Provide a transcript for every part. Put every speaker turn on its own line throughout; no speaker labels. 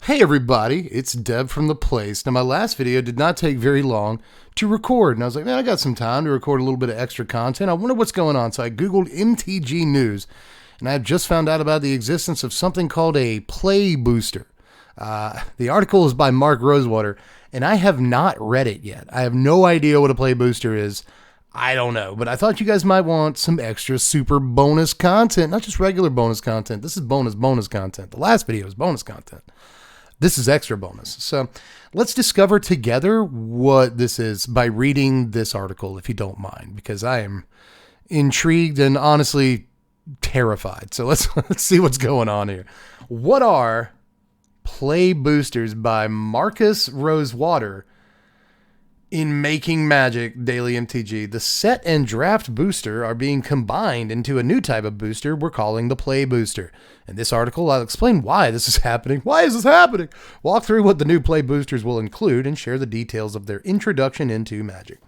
Hey everybody, it's Deb from The Place. Now my last video did not take very long to record, and I was like, man, I got some time to record a little bit of extra content. I wonder what's going on. So I Googled MTG News, and I have just found out about the existence of something called a play booster. The article is by Mark Rosewater, and I have not read it yet. I have no idea what a play booster is. I don't know, but I thought you guys might want some extra super bonus content, not just regular bonus content. This is bonus content. The last video is bonus content. This is extra bonus. So let's discover together what this is by reading this article, if you don't mind, because I am intrigued and honestly terrified. So let's see what's going on here. What are play boosters by Marcus Rosewater in Making Magic Daily MTG? The set and draft booster are being combined into a new type of booster we're calling the play booster. In this article, I'll explain why this is happening. Why is this happening? Walk through what the new play boosters will include and share the details of their introduction into Magic.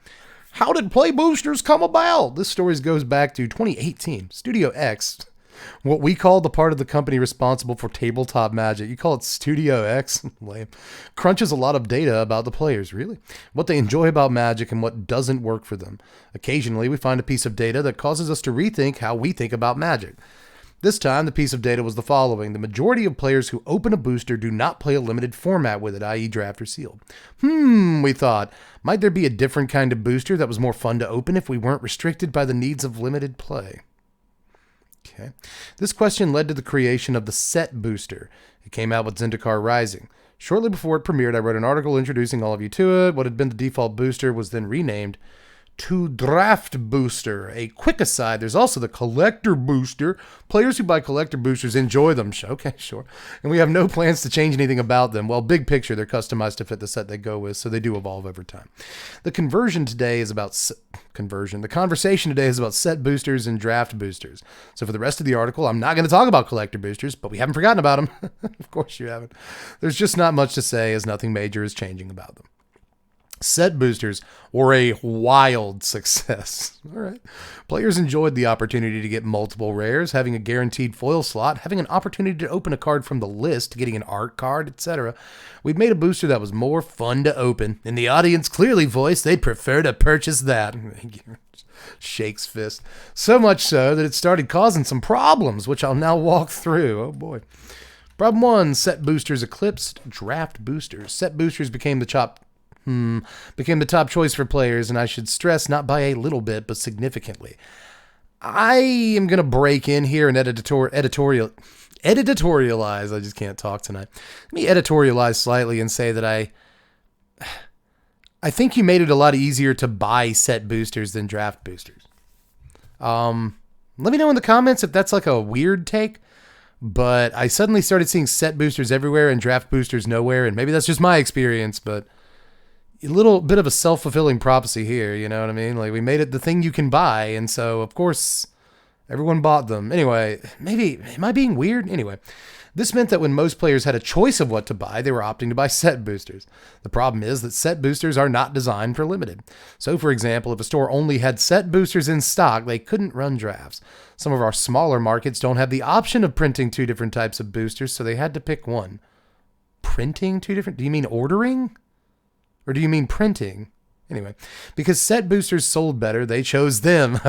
How did play boosters come about? This story goes back to 2018. Studio X, what we call the part of the company responsible for tabletop Magic, you call it Studio X, lame, crunches a lot of data about the players, really, what they enjoy about Magic and what doesn't work for them. Occasionally, we find a piece of data that causes us to rethink how we think about Magic. This time, the piece of data was the following. The majority of players who open a booster do not play a limited format with it, i.e. draft or sealed. We thought, might there be a different kind of booster that was more fun to open if we weren't restricted by the needs of limited play? Okay. This question led to the creation of the set booster. It came out with Zendikar Rising. Shortly before it premiered, I wrote an article introducing all of you to it. What had been the default booster was then renamed to Draft Booster. A quick aside, there's also the Collector Booster. Players who buy Collector Boosters enjoy them. Okay, sure. And we have no plans to change anything about them. Well, big picture, they're customized to fit the set they go with, so they do evolve over time. The conversation today is about set boosters and draft boosters. So for the rest of the article, I'm not going to talk about Collector Boosters, but we haven't forgotten about them. Of course you haven't. There's just not much to say as nothing major is changing about them. Set boosters were a wild success. All right. Players enjoyed the opportunity to get multiple rares, having a guaranteed foil slot, having an opportunity to open a card from the list, getting an art card, etc. We'd made a booster that was more fun to open, and the audience clearly voiced they'd prefer to purchase that. Shakes fist. So much so that it started causing some problems, which I'll now walk through. Oh boy. Problem 1, set boosters eclipsed draft boosters. Set boosters became the top choice for players, and I should stress not by a little bit, but significantly. I am going to break in here and editorialize. I just can't talk tonight. Let me editorialize slightly and say that I think you made it a lot easier to buy set boosters than draft boosters. Let me know in the comments if that's like a weird take, but I suddenly started seeing set boosters everywhere and draft boosters nowhere, and maybe that's just my experience, but a little bit of a self-fulfilling prophecy here, you know what I mean? Like, we made it the thing you can buy, and so, of course, everyone bought them. Anyway, maybe, am I being weird? Anyway, this meant that when most players had a choice of what to buy, they were opting to buy set boosters. The problem is that set boosters are not designed for limited. So, for example, if a store only had set boosters in stock, they couldn't run drafts. Some of our smaller markets don't have the option of printing two different types of boosters, so they had to pick one. Printing two different? Do you mean ordering? Or do you mean printing? Anyway, because set boosters sold better, they chose them.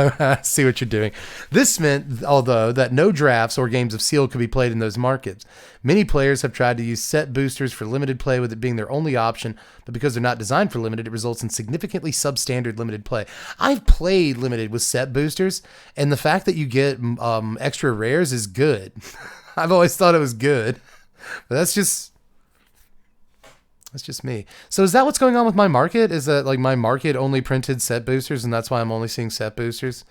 See what you're doing. This meant, although, that no drafts or games of Seal could be played in those markets. Many players have tried to use set boosters for limited play with it being their only option, but because they're not designed for limited, it results in significantly substandard limited play. I've played limited with set boosters, and the fact that you get extra rares is good. I've always thought it was good, but that's just me. So is that what's going on with my market? Is that like my market only printed set boosters and that's why I'm only seeing set boosters?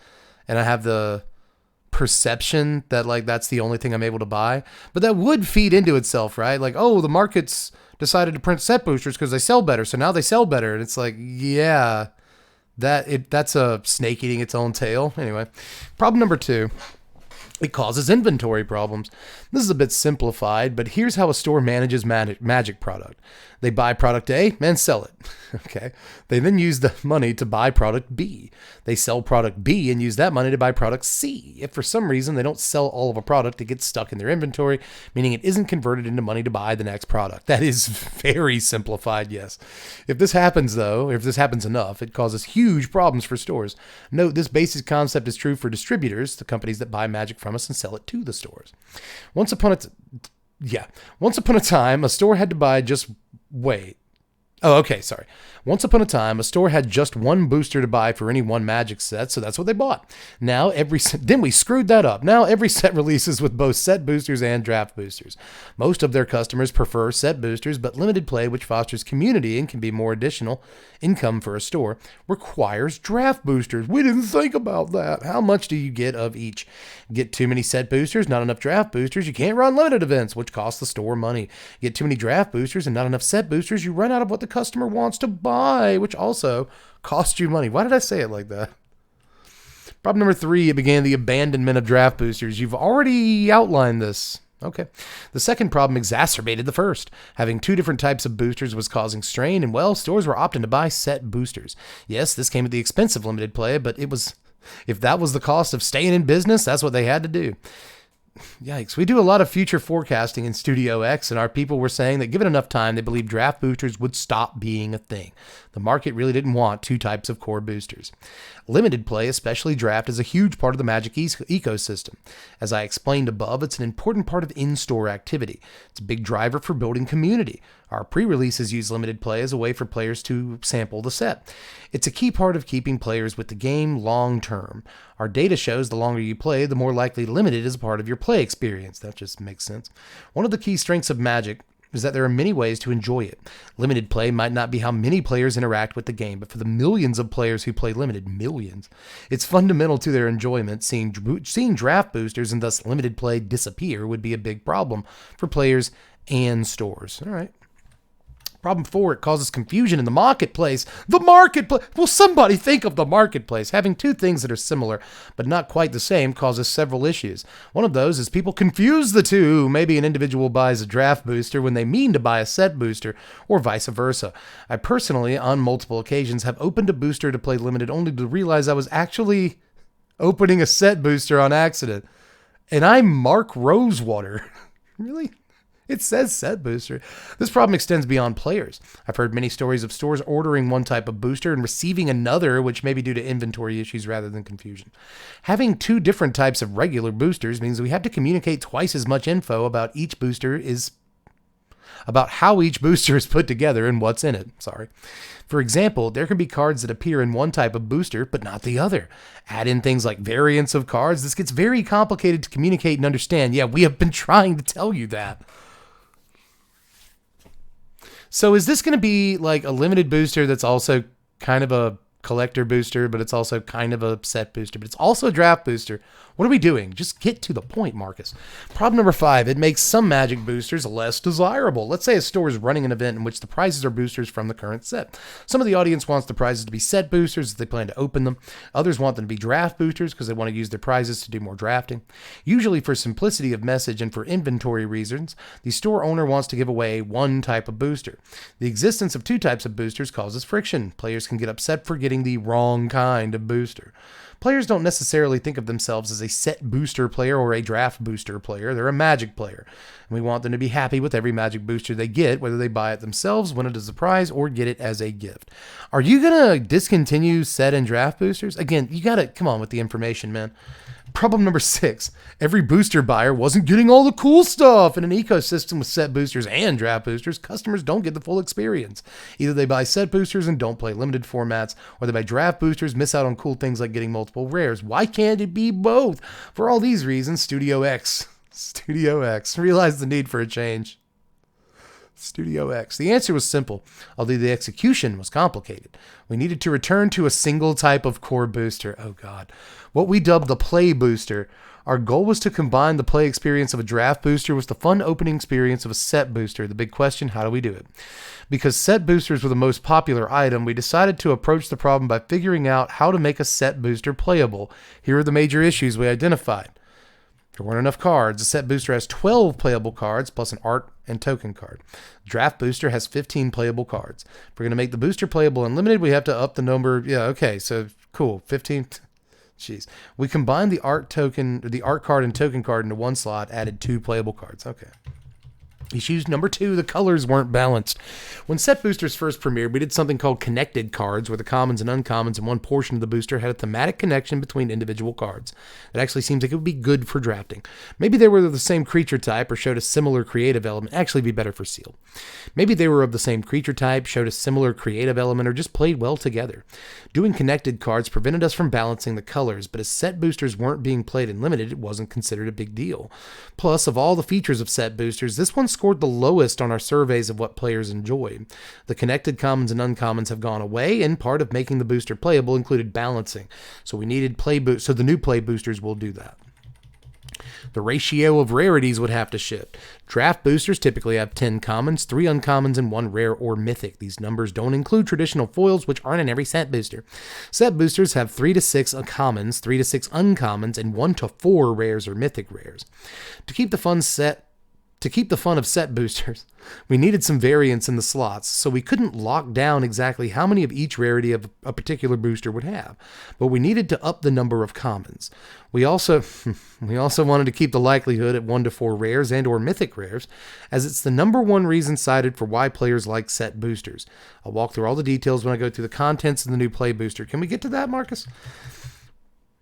And I have the perception that like that's the only thing I'm able to buy? But that would feed into itself, right? Like, oh, the market's decided to print set boosters because they sell better. So now they sell better. And it's like, yeah, that's a snake eating its own tail. Anyway, problem number 2. It causes inventory problems. This is a bit simplified, but here's how a store manages Magic product. They buy product A and sell it. Okay. They then use the money to buy product B. They sell product B and use that money to buy product C. If for some reason they don't sell all of a product, it gets stuck in their inventory, meaning it isn't converted into money to buy the next product. That is very simplified, yes. If this happens though, if this happens enough, it causes huge problems for stores. Note this basic concept is true for distributors, the companies that buy Magic from us and sell it to the stores. Once upon a time, a store had to buy just Once upon a time, a store had just one booster to buy for any one Magic set, so that's what they bought. Then we screwed that up. Now every set releases with both set boosters and draft boosters. Most of their customers prefer set boosters, but limited play, which fosters community and can be more additional income for a store, requires draft boosters. We didn't think about that. How much do you get of each? Get too many set boosters, not enough draft boosters, you can't run limited events, which costs the store money. Get too many draft boosters and not enough set boosters, you run out of what the customer wants to buy, which also costs you money. Why did I say it like that? Problem number 3, it began the abandonment of draft boosters. You've already outlined this. Okay. The second problem exacerbated the first. Having 2 different types of boosters was causing strain, and well, stores were opting to buy set boosters. Yes, this came at the expense of limited play, but if that was the cost of staying in business, that's what they had to do. Yikes. We do a lot of future forecasting in Studio X, and our people were saying that given enough time, they believed draft boosters would stop being a thing. The market really didn't want 2 types of core boosters. Limited play, especially draft, is a huge part of the Magic ecosystem. As I explained above, it's an important part of in-store activity. It's a big driver for building community. Our pre-releases use limited play as a way for players to sample the set. It's a key part of keeping players with the game long term. Our data shows the longer you play, the more likely limited is a part of your play experience. That just makes sense. One of the key strengths of Magic is that there are many ways to enjoy it. Limited play might not be how many players interact with the game, but for the millions of players who play limited, it's fundamental to their enjoyment. Seeing draft boosters and thus limited play disappear would be a big problem for players and stores. All right. Problem 4, it causes confusion in the marketplace. The marketplace! Will somebody think of the marketplace? Having 2 things that are similar but not quite the same causes several issues. One of those is people confuse the 2. Maybe an individual buys a draft booster when they mean to buy a set booster, or vice versa. I personally, on multiple occasions, have opened a booster to play limited only to realize I was actually opening a set booster on accident. And I'm Mark Rosewater. Really? It says set booster. This problem extends beyond players. I've heard many stories of stores ordering one type of booster and receiving another, which may be due to inventory issues rather than confusion. Having 2 different types of regular boosters means we have to communicate twice as much info about how each booster is put together and what's in it. For example, there can be cards that appear in one type of booster, but not the other. Add in things like variants of cards. This gets very complicated to communicate and understand. Yeah, we have been trying to tell you that. So is this going to be like a limited booster that's also kind of a collector booster, but it's also kind of a set booster, but it's also a draft booster? What are we doing? Just get to the point, Marcus. Problem number 5, it makes some Magic boosters less desirable. Let's say a store is running an event in which the prizes are boosters from the current set. Some of the audience wants the prizes to be set boosters if they plan to open them. Others want them to be draft boosters because they want to use their prizes to do more drafting. Usually for simplicity of message and for inventory reasons, the store owner wants to give away one type of booster. The existence of 2 types of boosters causes friction. Players can get upset for getting the wrong kind of booster. Players don't necessarily think of themselves as a set booster player or a draft booster player. They're a Magic player. And we want them to be happy with every Magic booster they get, whether they buy it themselves, win it as a prize, or get it as a gift. Are you going to discontinue set and draft boosters? Again, you got to come on with the information, man. Problem number 6, every booster buyer wasn't getting all the cool stuff. In an ecosystem with set boosters and draft boosters, customers don't get the full experience. Either they buy set boosters and don't play limited formats, or they buy draft boosters, miss out on cool things like getting multiple rares. Why can't it be both? For all these reasons, Studio X realized the need for a change. Studio X. The answer was simple, although the execution was complicated. We needed to return to a single type of core booster. Oh God. What we dubbed the play booster. Our goal was to combine the play experience of a draft booster with the fun opening experience of a set booster. The big question, how do we do it? Because set boosters were the most popular item, we decided to approach the problem by figuring out how to make a set booster playable. Here are the major issues we identified. There weren't enough cards. The set booster has 12 playable cards plus an art and token card. Draft booster has 15 playable cards. If we're going to make the booster playable unlimited, we have to up the number. Yeah, okay, so cool. 15. Jeez. We combined the art card and token card into one slot, added 2 playable cards. Okay. Issue number 2, the colors weren't balanced. When set boosters first premiered, we did something called connected cards, where the commons and uncommons in one portion of the booster had a thematic connection between individual cards. It actually seems like it would be good for drafting. Maybe they were the same creature type or showed a similar creative element. Actually be better for sealed. Maybe they were of the same creature type, showed a similar creative element, or just played well together. Doing connected cards prevented us from balancing the colors, but as set boosters weren't being played in limited, it wasn't considered a big deal. Plus, of all the features of set boosters, this one scored the lowest on our surveys of what players enjoy. The connected commons and uncommons have gone away, and part of making the booster playable included balancing. So we needed so the new play boosters will do that. The ratio of rarities would have to shift. Draft boosters typically have 10 commons, 3 uncommons, and 1 rare or mythic. These numbers don't include traditional foils, which aren't in every set booster. Set boosters have 3 to 6 commons, 3 to 6 uncommons, and 1 to 4 rares or mythic rares. To keep the fun of set boosters, we needed some variance in the slots, so we couldn't lock down exactly how many of each rarity of a particular booster would have, but we needed to up the number of commons. We also wanted to keep the likelihood at 1 to 4 rares and or mythic rares, as it's the number one reason cited for why players like set boosters. I'll walk through all the details when I go through the contents of the new play booster. Can we get to that, Marcus?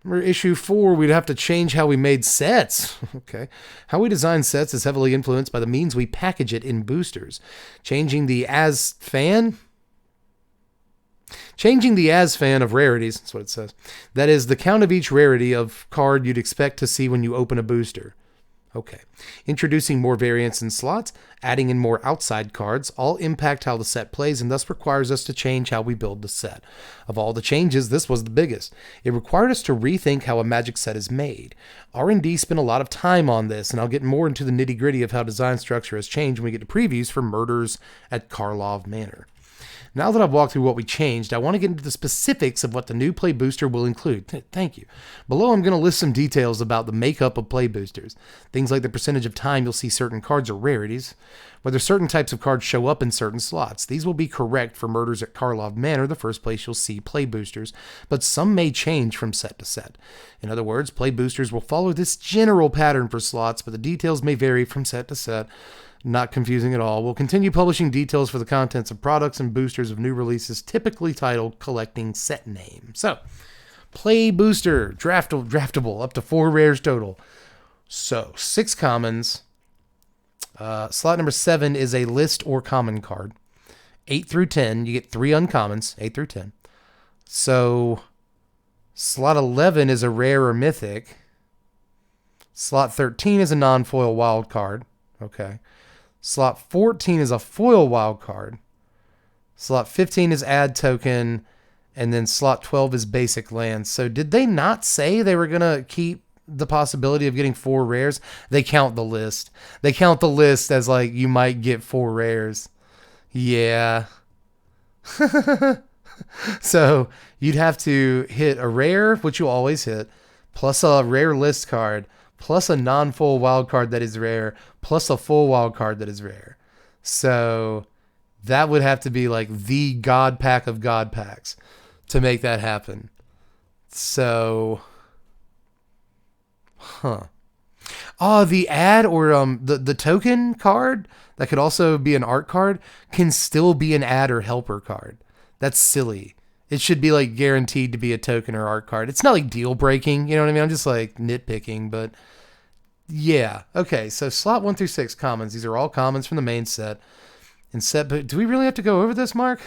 Issue 4, we'd have to change how we made sets. Okay. How we design sets is heavily influenced by the means we package it in boosters. Changing the as fan of rarities, that's what it says. That is the count of each rarity of card you'd expect to see when you open a booster. Okay. Introducing more variants in slots, adding in more outside cards, all impact how the set plays and thus requires us to change how we build the set. Of all the changes, this was the biggest. It required us to rethink how a Magic set is made. R&D spent a lot of time on this, and I'll get more into the nitty-gritty of how design structure has changed when we get to previews for Murders at Karlov Manor. Now that I've walked through what we changed, I want to get into the specifics of what the new play booster will include. Thank you. Below, I'm going to list some details about the makeup of play boosters. Things like the percentage of time you'll see certain cards or rarities, whether certain types of cards show up in certain slots. These will be correct for Murders at Karlov Manor, the first place you'll see play boosters, but some may change from set to set. In other words, play boosters will follow this general pattern for slots, but the details may vary from set to set. Not confusing at all. We'll continue publishing details for the contents of products and boosters of new releases, typically titled Collecting Set Name. So, play booster, draftable, up to 4 rares total. So, 6 commons. Slot number 7 is a list or common card. 8 through 10, you get 3 uncommons, 8 through 10. So, slot 11 is a rare or mythic. Slot 13 is a non-foil wild card. Okay. Slot 14 is a foil wild card. Slot 15 is add token. And then slot 12 is basic lands. So did they not say they were going to keep the possibility of getting 4 rares? They count the list. They count the list as like you might get 4 rares. Yeah. So you'd have to hit a rare, which you always hit, plus a rare list card, plus a non-full wild card that is rare, plus a full wild card that is rare. So that would have to be like the god pack of god packs to make that happen. So, the ad or the token card that could also be an art card can still be an ad or helper card. That's silly. It should be like guaranteed to be a token or art card. It's not like deal breaking, you know what I mean? I'm just like nitpicking, but yeah. Okay, so slot 1 through 6 commons. These are all commons from the main set. And set, but do we really have to go over this, Mark?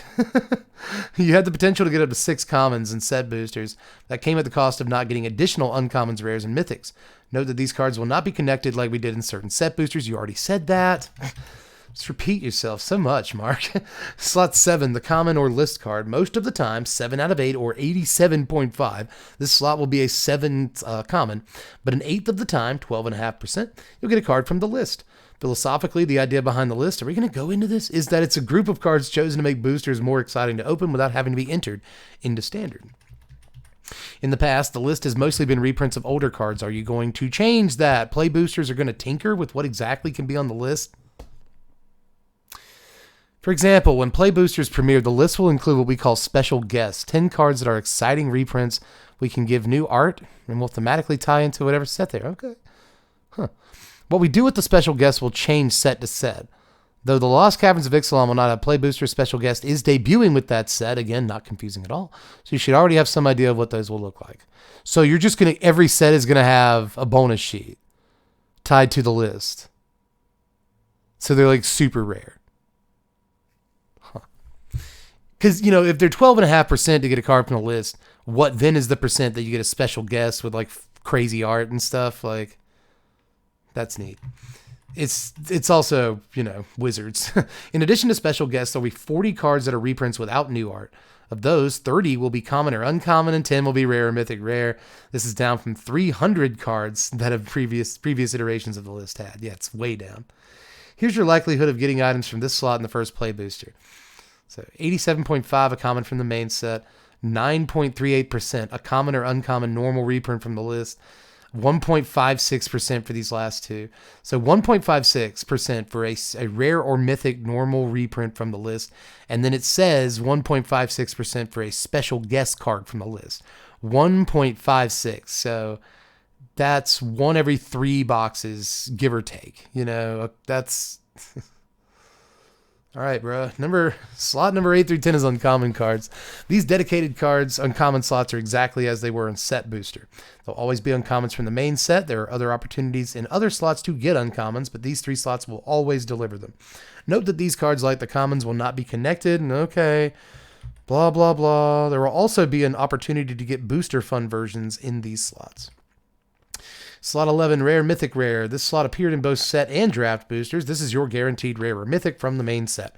You had the potential to get up to 6 commons and set boosters. That came at the cost of not getting additional uncommons, rares, and mythics. Note that these cards will not be connected like we did in certain set boosters. You already said that. Just repeat yourself so much, Mark. Slot 7, the common or list card. Most of the time, 7 out of 8 or 87.5. This slot will be a 7 common, but an eighth of the time, 12.5%, you'll get a card from the list. Philosophically, the idea behind the list, are we going to go into this? Is that it's a group of cards chosen to make boosters more exciting to open without having to be entered into standard. In the past, the list has mostly been reprints of older cards. Are you going to change that? Play boosters are going to tinker with what exactly can be on the list. For example, when Play Boosters premiere, the list will include what we call special guests, 10 cards that are exciting reprints. We can give new art, and we'll thematically tie into whatever set there. Okay. Huh. What we do with the special guests will change set to set. Though the Lost Caverns of Ixalan will not have Play Boosters, special guest is debuting with that set. Again, not confusing at all. So you should already have some idea of what those will look like. So you're just going to, every set is going to have a bonus sheet tied to the list. So they're like super rare. Because, you know, if they're 12.5% to get a card from the list, what then is the percent that you get a special guest with like crazy art and stuff? Like, that's neat. It's also, you know, wizards. In addition to special guests, there'll be 40 cards that are reprints without new art. Of those, 30 will be common or uncommon, and 10 will be rare or mythic rare. This is down from 300 cards that have previous iterations of the list had. Yeah, it's way down. Here's your likelihood of getting items from this slot in the first Play Booster. So 87.5 a common from the main set, 9.38% a common or uncommon normal reprint from the list, 1.56% for these last two. So 1.56% for a rare or mythic normal reprint from the list, and then it says 1.56% for a special guest card from the list. 1.56. So that's one every 3 boxes, give or take. You know, that's... All right, bro. Slot number 8 through 10 is uncommon cards. These dedicated cards, uncommon slots, are exactly as they were in Set Booster. They'll always be uncommons from the main set. There are other opportunities in other slots to get uncommons, but these 3 slots will always deliver them. Note that these cards, like the commons, will not be connected. And okay, blah, blah, blah. There will also be an opportunity to get booster fun versions in these slots. Slot 11, Rare, Mythic, Rare. This slot appeared in both set and draft boosters. This is your guaranteed Rare or Mythic from the main set.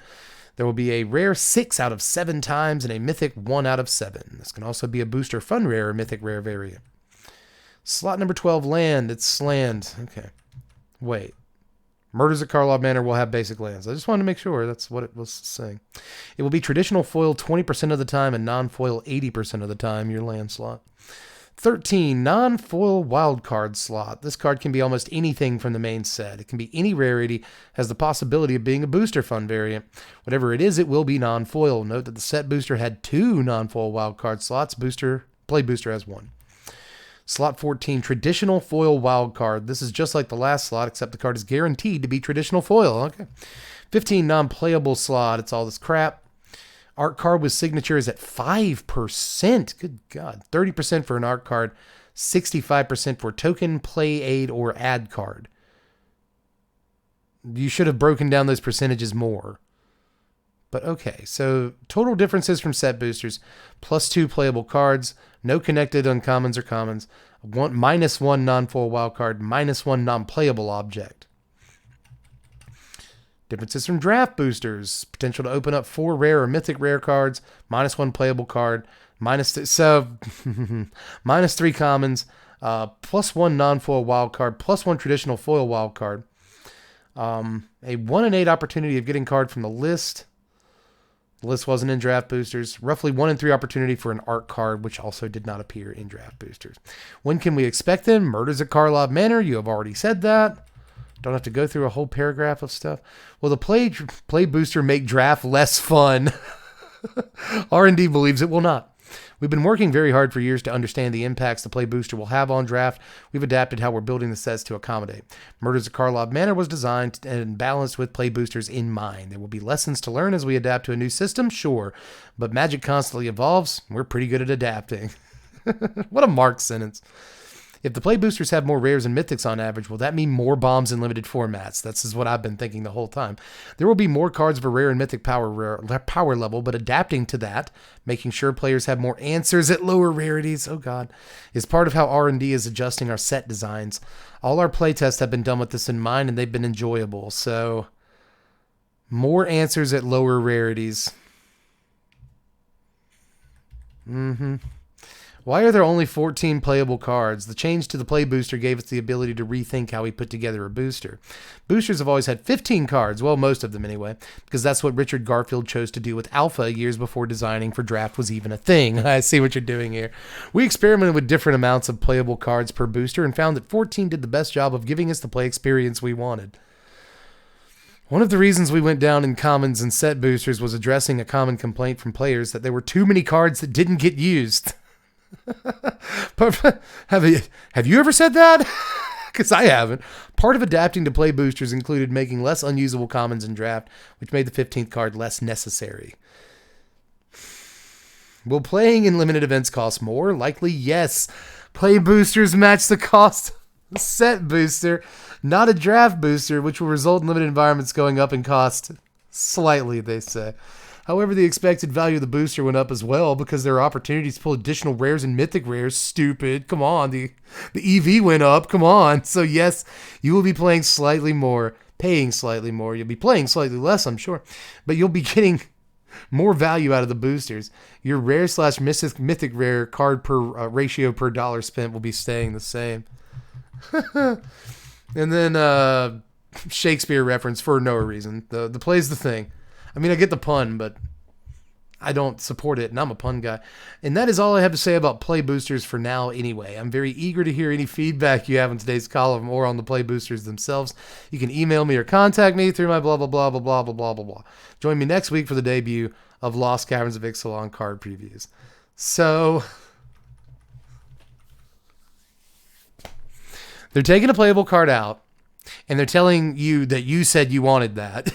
There will be a Rare 6 out of 7 times and a Mythic 1 out of 7. This can also be a booster fun Rare or Mythic Rare variant. Slot number 12, Land. It's land. Okay. Wait. Murders at Karlov Manor will have basic lands. I just wanted to make sure that's what it was saying. It will be traditional foil 20% of the time and non-foil 80% of the time, your land slot. 13, non-foil wildcard slot. This card can be almost anything from the main set. It can be any rarity, has the possibility of being a booster fun variant. Whatever it is, it will be non-foil. Note that the set booster had 2 non-foil wildcard slots. Play booster has 1. Slot 14, traditional foil wildcard. This is just like the last slot, except the card is guaranteed to be traditional foil. Okay. 15, non-playable slot. It's all this crap. Art card with signature is at 5%. Good God. 30% for an art card, 65% for token, play aid, or ad card. You should have broken down those percentages more. But okay, so total differences from set boosters, +2 playable cards, no connected uncommons or commons, -1 non-foil wildcard, -1 non-playable object. Differences from draft boosters, potential to open up 4 rare or mythic rare cards, -1 playable card, -3 commons, +1 non-foil wild card, +1 traditional foil wild card. A 1 in 8 opportunity of getting card from the list. The list wasn't in draft boosters. Roughly 1 in 3 opportunity for an art card, which also did not appear in draft boosters. When can we expect them? Murders at Karlov Manor. You have already said that. Don't have to go through a whole paragraph of stuff. Will the play booster make draft less fun? R&D believes it will not. We've been working very hard for years to understand the impacts the play booster will have on draft. We've adapted how we're building the sets to accommodate. Murders at Karlov Manor was designed and balanced with play boosters in mind. There will be lessons to learn as we adapt to a new system, sure, but Magic constantly evolves. We're pretty good at adapting. What a Mark sentence. If the play boosters have more rares and mythics on average, will that mean more bombs in limited formats? This is what I've been thinking the whole time. There will be more cards for rare and mythic power level, but adapting to that, making sure players have more answers at lower rarities, oh god, is part of how R&D is adjusting our set designs. All our playtests have been done with this in mind, and they've been enjoyable. So, more answers at lower rarities. Why are there only 14 playable cards? The change to the play booster gave us the ability to rethink how we put together a booster. Boosters have always had 15 cards, well, most of them anyway, because that's what Richard Garfield chose to do with Alpha years before designing for draft was even a thing. I see what you're doing here. We experimented with different amounts of playable cards per booster and found that 14 did the best job of giving us the play experience we wanted. One of the reasons we went down in commons and set boosters was addressing a common complaint from players that there were too many cards that didn't get used. Have you ever said that? Because I haven't. Part of adapting to play boosters included making less unusable commons in draft, which made the 15th card less necessary. Will playing in limited events cost more? Likely yes. Play boosters match the cost of a set booster, not a draft booster, which will result in limited environments going up in cost slightly, they say. However, the expected value of the booster went up as well because there are opportunities to pull additional rares and mythic rares. Stupid. Come on. The EV went up. Come on. So yes, you will be playing slightly more, paying slightly more. You'll be playing slightly less, I'm sure, but you'll be getting more value out of the boosters. Your rare / mythic rare card per ratio per dollar spent will be staying the same. And then Shakespeare reference for no reason. The play's the thing. I mean, I get the pun, but I don't support it, and I'm a pun guy. And that is all I have to say about play boosters for now anyway. I'm very eager to hear any feedback you have in today's column or on the play boosters themselves. You can email me or contact me through my blah, blah, blah, blah, blah, blah, blah, blah, blah. Join me next week for the debut of Lost Caverns of Ixalan card previews. So, they're taking a playable card out, and they're telling you that you said you wanted that.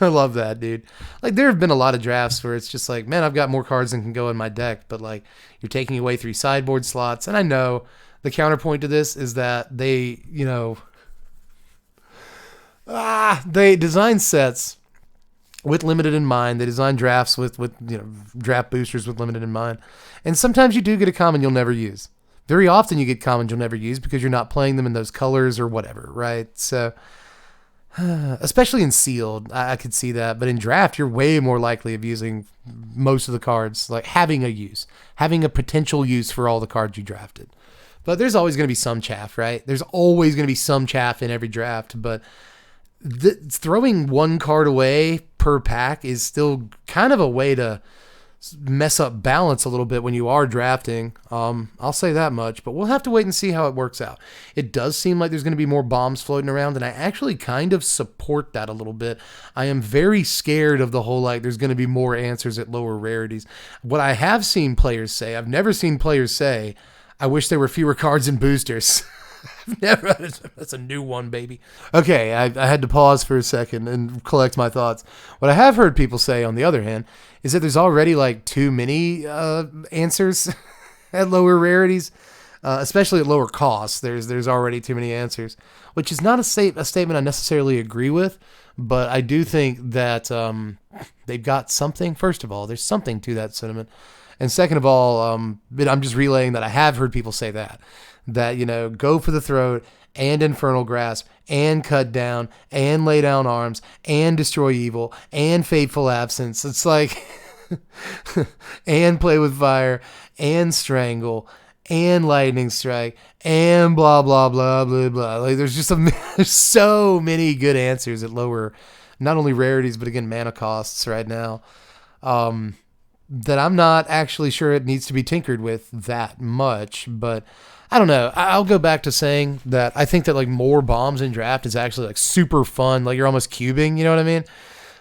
I love that, dude. Like, there have been a lot of drafts where it's just like, man, I've got more cards than can go in my deck, but like, you're taking away 3 sideboard slots. And I know the counterpoint to this is that they, they design sets with limited in mind. They design drafts with draft boosters with limited in mind. And sometimes you do get a common you'll never use. Very often you get commons you'll never use because you're not playing them in those colors or whatever, right? So, especially in sealed, I could see that. But in draft, you're way more likely of using most of the cards, like having a potential use for all the cards you drafted. But there's always going to be some chaff, right? There's always going to be some chaff in every draft. But throwing one card away per pack is still kind of a way to mess up balance a little bit when you are drafting. I'll say that much, but we'll have to wait and see how it works out. It does seem like there's going to be more bombs floating around, and I actually kind of support that a little bit. I am very scared of the whole, like, there's going to be more answers at lower rarities. What I have seen players say, I've never seen players say, I wish there were fewer cards in boosters. That's a new one, baby. Okay, I had to pause for a second and collect my thoughts. What I have heard people say, on the other hand, is that there's already like too many answers at lower rarities, especially at lower costs. There's already too many answers, which is not a statement I necessarily agree with, but I do think that they've got something. First of all, there's something to that sentiment. And second of all, I'm just relaying that I have heard people say that, go for the throat and Infernal Grasp and Cut Down and Lay Down Arms and Destroy Evil and Fateful Absence. It's like, and Play with Fire and Strangle and Lightning Strike and blah, blah, blah, blah, blah. Like, there's just there's so many good answers at lower, not only rarities, but again, mana costs right now. That I'm not actually sure it needs to be tinkered with that much, but I don't know. I'll go back to saying that I think that like more bombs in draft is actually like super fun. Like, you're almost cubing, you know what I mean?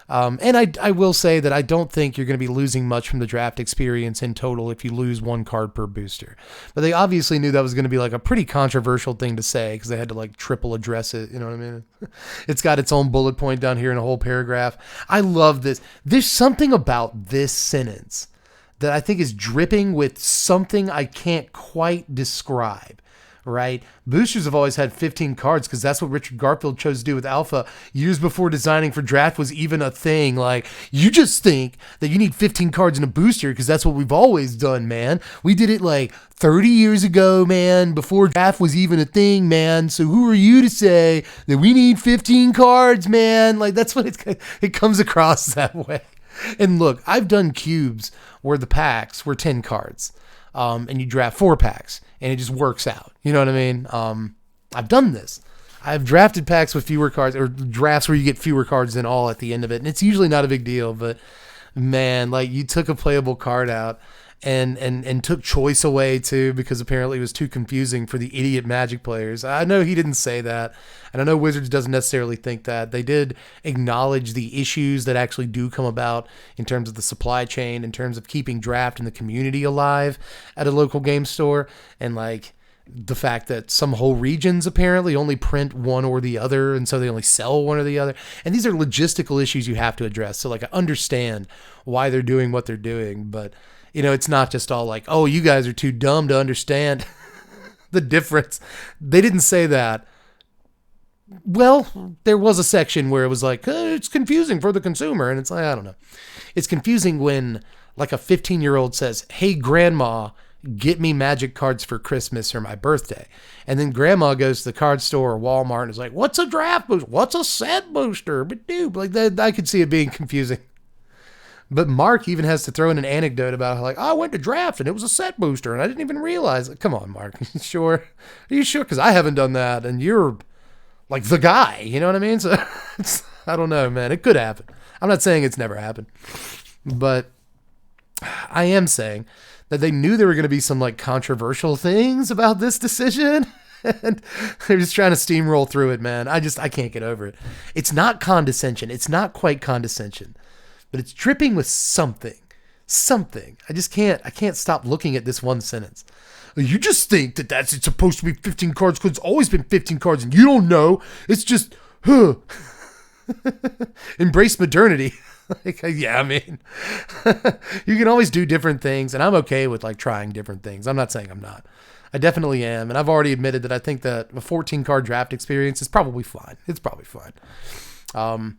And I will say that I don't think you're going to be losing much from the draft experience in total if you lose one card per booster. But they obviously knew that was going to be like a pretty controversial thing to say because they had to like triple address it. You know what I mean? It's got its own bullet point down here in a whole paragraph. I love this. There's something about this sentence that I think is dripping with something I can't quite describe. Right? Boosters have always had 15 cards because that's what Richard Garfield chose to do with Alpha years before designing for draft was even a thing. Like, you just think that you need 15 cards in a booster because that's what we've always done, man. We did it like 30 years ago, man, before draft was even a thing, man. So who are you to say that we need 15 cards, man? Like, that's what it comes across that way. And look, I've done cubes where the packs were 10 cards. and you draft 4-packs, and it just works out. You know what I mean? I've done this. I've drafted packs with fewer cards, or drafts where you get fewer cards than all at the end of it, and it's usually not a big deal, but man, like, you took a playable card out and took choice away too, because apparently it was too confusing for the idiot Magic players. I know he didn't say that, and I know Wizards doesn't necessarily think that. They did acknowledge the issues that actually do come about in terms of the supply chain, in terms of keeping draft and the community alive at a local game store, and like the fact that some whole regions apparently only print one or the other, and so they only sell one or the other. And these are logistical issues you have to address. So like, I understand why they're doing what they're doing, but you know, it's not just all like, oh, you guys are too dumb to understand the difference. They didn't say that. Well, there was a section where it was like, it's confusing for the consumer. And it's like, I don't know. It's confusing when like a 15-year-old says, hey, grandma, get me Magic cards for Christmas or my birthday. And then grandma goes to the card store or Walmart and is like, what's a draft booster? What's a set booster? But dude, like that, I could see it being confusing. But Mark even has to throw in an anecdote about how, like, oh, I went to draft and it was a set booster and I didn't even realize it. Come on, Mark. Sure? Are you sure? Because I haven't done that and you're like the guy. You know what I mean? So I don't know, man. It could happen. I'm not saying it's never happened. But I am saying that they knew there were going to be some like controversial things about this decision. And they're just trying to steamroll through it, man. I can't get over it. It's not condescension. It's not quite condescension. But it's dripping with something. I can't stop looking at this one sentence. You just think it's supposed to be 15 cards because it's always been 15 cards and you don't know. It's just, embrace modernity. Like, yeah, I mean, you can always do different things, and I'm okay with like trying different things. I'm not saying I'm not. I definitely am, and I've already admitted that I think that a 14-card draft experience is probably fine. It's probably fine.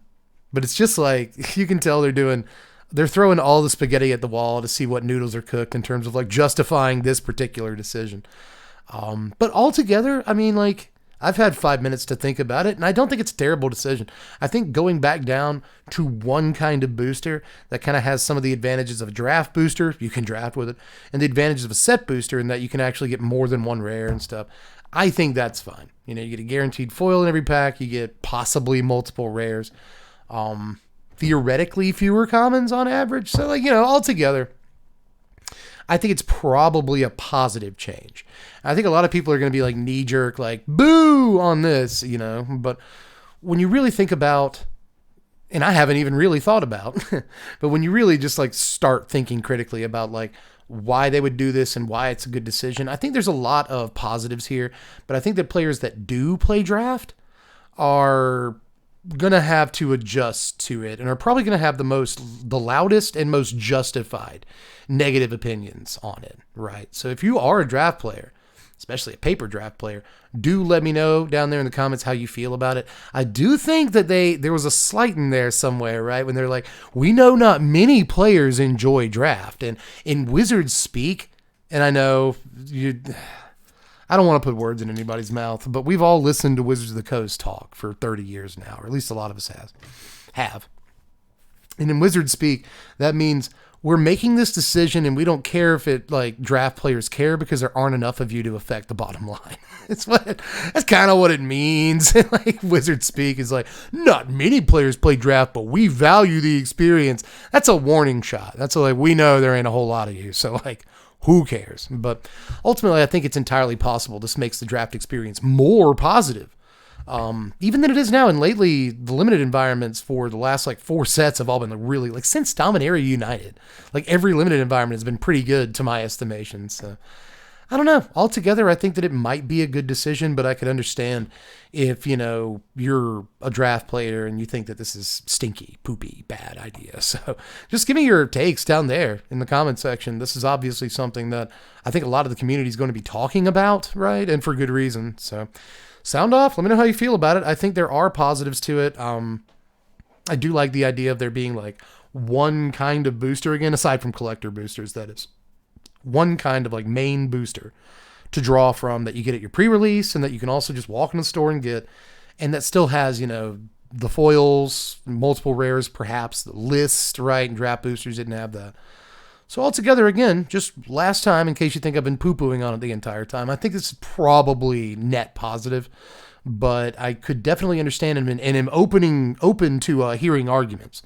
But it's just like, you can tell they're throwing all the spaghetti at the wall to see what noodles are cooked in terms of like justifying this particular decision. But altogether, I mean, like, I've had 5 minutes to think about it, and I don't think it's a terrible decision. I think going back down to one kind of booster that kind of has some of the advantages of a draft booster, you can draft with it, and the advantages of a set booster in that you can actually get more than one rare and stuff. I think that's fine. You know, you get a guaranteed foil in every pack, you get possibly multiple rares. Theoretically fewer commons on average. So like, you know, altogether, I think it's probably a positive change. I think a lot of people are going to be like knee jerk, like boo on this, you know, but when you really think about, and I haven't even really thought about, but when you really just like start thinking critically about like why they would do this and why it's a good decision, I think there's a lot of positives here, but I think that players that do play draft are going to have to adjust to it and are probably going to have the loudest and most justified negative opinions on it, right? So if you are a draft player, especially a paper draft player, do let me know down there in the comments how you feel about it. I do think that there was a slight in there somewhere, right? When they're like, we know not many players enjoy draft. And in Wizards speak, and I know I don't want to put words in anybody's mouth, but we've all listened to Wizards of the Coast talk for 30 years now, or at least a lot of us have. And in Wizards speak, that means we're making this decision and we don't care if it like draft players care because there aren't enough of you to affect the bottom line. That's kind of what it means. Like Wizards speak is like, not many players play draft, but we value the experience. That's a warning shot. That's like, we know there ain't a whole lot of you. So like, who cares? But ultimately, I think it's entirely possible this makes the draft experience more positive, even than it is now. And lately, the limited environments for the last like 4 sets have all been really, like since Dominaria United, like every limited environment has been pretty good to my estimation. So I don't know. Altogether, I think that it might be a good decision, but I could understand if, you know, you're a draft player and you think that this is stinky, poopy, bad idea. So just give me your takes down there in the comment section. This is obviously something that I think a lot of the community is going to be talking about, right? And for good reason. So sound off. Let me know how you feel about it. I think there are positives to it. I do like the idea of there being like one kind of booster again, aside from collector boosters, that is. One kind of like main booster to draw from that you get at your pre-release and that you can also just walk in the store and get, and that still has, you know, the foils, multiple rares, perhaps the list, right? And draft boosters didn't have that. So altogether, again, just last time, in case you think I've been poo-pooing on it the entire time, I think this is probably net positive, but I could definitely understand and am open to hearing arguments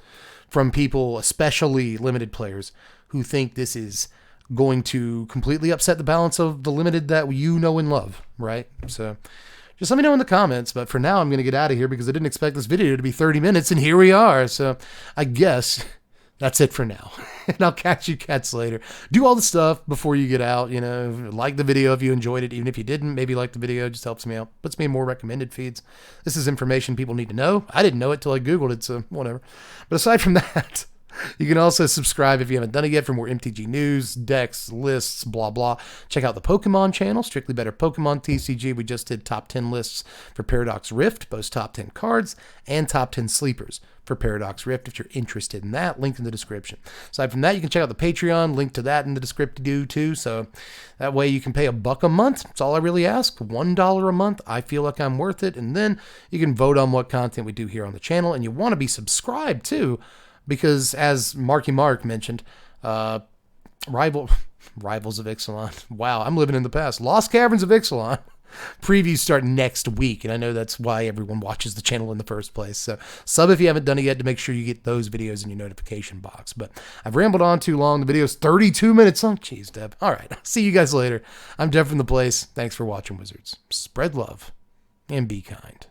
from people, especially limited players, who think this is going to completely upset the balance of the limited that you know and love, right? So just let me know in the comments. But for now, I'm going to get out of here because I didn't expect this video to be 30 minutes, and here we are. So I guess that's it for now. And I'll catch you cats later. Do all the stuff before you get out. You know, like the video if you enjoyed it. Even if you didn't, maybe like the video. It just helps me out. Puts me in more recommended feeds. This is information people need to know. I didn't know it till I Googled it, so whatever. But aside from that, you can also subscribe if you haven't done it yet for more MTG news, decks, lists, blah, blah. Check out the Pokemon channel, Strictly Better Pokemon TCG. We just did top 10 lists for Paradox Rift, both top 10 cards and top 10 sleepers for Paradox Rift if you're interested in that. Link in the description. Aside from that, you can check out the Patreon. Link to that in the description too. So that way you can pay $1 a month. That's all I really ask. $1 a month. I feel like I'm worth it. And then you can vote on what content we do here on the channel. And you want to be subscribed too, because as Marky Mark mentioned, Rivals of Ixalan. Wow, I'm living in the past. Lost Caverns of Ixalan. Previews start next week, and I know that's why everyone watches the channel in the first place. So sub if you haven't done it yet to make sure you get those videos in your notification box. But I've rambled on too long. The video's 32 minutes long. Jeez, Deb. All right, I'll see you guys later. I'm Deb from the place. Thanks for watching, Wizards. Spread love and be kind.